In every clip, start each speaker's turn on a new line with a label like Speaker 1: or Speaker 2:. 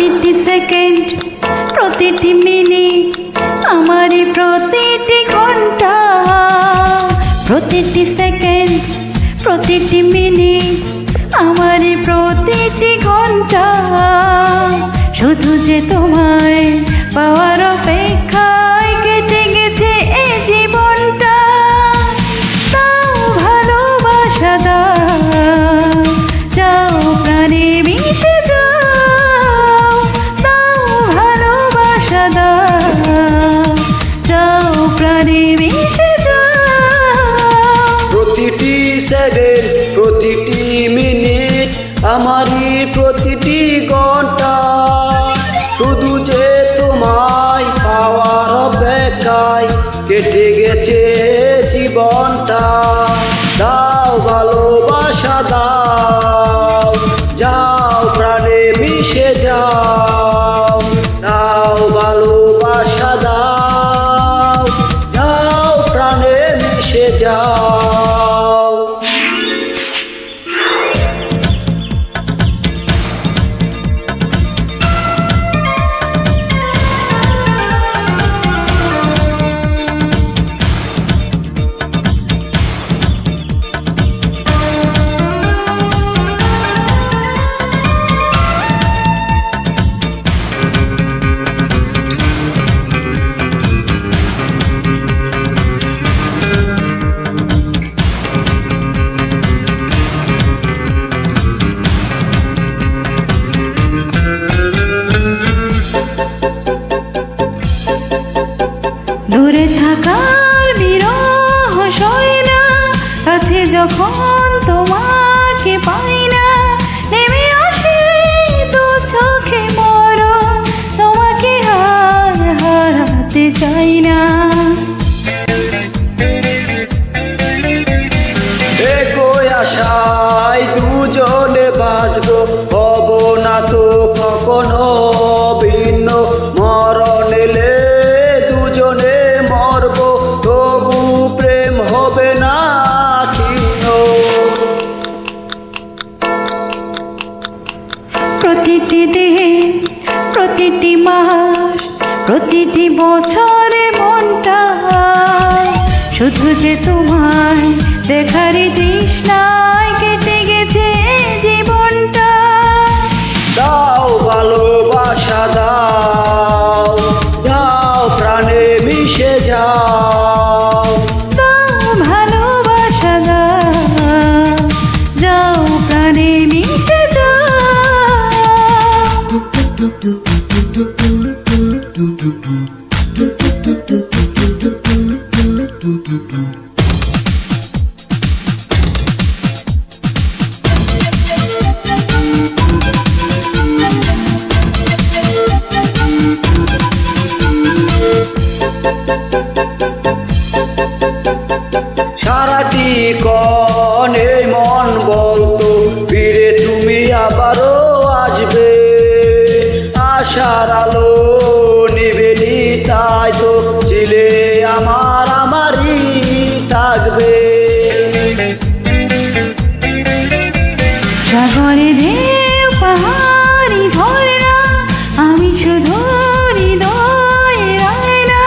Speaker 1: প্রতিটি সেকেন্ড, প্রতিটি মিনিট, আমারই প্রতিটি ঘন্টা। প্রতিটি সেকেন্ড, প্রতিটি মিনিট, আমারই প্রতিটি ঘন্টা। শুধু যে তোমায় পাওয়ার অপেক্ষায় কেটে গেছে এই জীবনটা। তাও ভালোবাসা দাও, যাও প্রাণে মিশে যাও। তাও ভালোবাসা দাও, যাও প্রাণে মিশে যাও।
Speaker 2: প্রতিটি সেকেন্ড, প্রতিটি মিনিট, আমারই প্রতিটি ঘন্টা। শুধু যে তোমায় পাওয়ার অপেক্ষায় কেটে গেছে জীবনটা। দাও ভালোবাসা দাও, যাও প্রাণে মিশে যাও। দাও ভালোবাসা দাও, যাও প্রাণে মিশে যাও।
Speaker 1: দূরে থাকার বিরহ সয় না, কাছে যখন তোমাকে পাই না। নেমে আসে তো চোখে মরণ, তোমাকে আর হারাতে চাই না।
Speaker 2: একই আশায় দুজনে বাঁচবো, হব না তো কখনো ভিন্ন। মরণ এলে দুজনে মরব, তবু প্রেম হবে না ছিন্ন।
Speaker 1: প্রতিটি দিন, প্রতিটি মাস, প্রতিটি বছরে মনটা শুধু যে তোমায় দেখারই তৃষ্ণায় কেটে গেছে জীবনটা।
Speaker 2: দাও ভালোবাসা দাও, যাও প্রাণে মিশে যাও।
Speaker 1: দাও ভালোবাসা দাও, যাও প্রাণে মিশে যাও।
Speaker 2: সারাটি কনে মন বলতো ফিরে তুমি আবারও আসবে। আশার আলো নিবেনি, তাই তো চিলে আমারই থাকবে।
Speaker 1: সাগরে ঢেউ পাহাড়ি ঝরনা, আমি শুধু হৃদয়ের আয়না।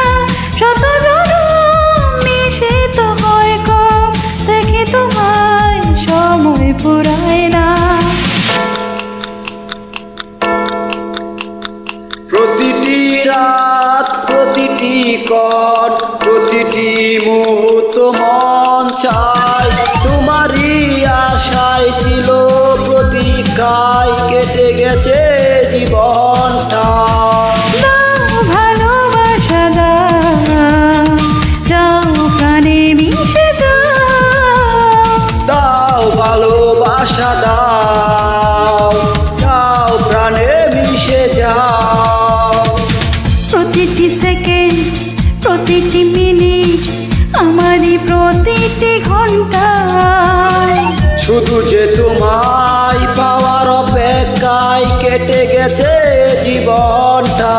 Speaker 1: শত জনম মিশে তো হয় কম, দেখে তোমায় সময় ফুরায় না।
Speaker 2: প্রতিটি রাত, প্রতিটি ক্ষণ, প্রতিটি মুহূর্ত মন চায় তোমারই আশায় ছিল প্রতীক্ষায় কেটে গেছে জীবনটা।
Speaker 1: দাও ভালোবাসা দাও, যাও প্রাণে মিশে যাও।
Speaker 2: দাও ভালোবাসা দাও, যাও প্রাণে মিশে যাও।
Speaker 1: প্রতিটি সেকেন্ড, প্রতিটি মিনিট, আমারই প্রতিটি ঘন্টা।
Speaker 2: শুধু যে তোমায় পাওয়ার অপেক্ষায় কেটে গেছে জীবনটা।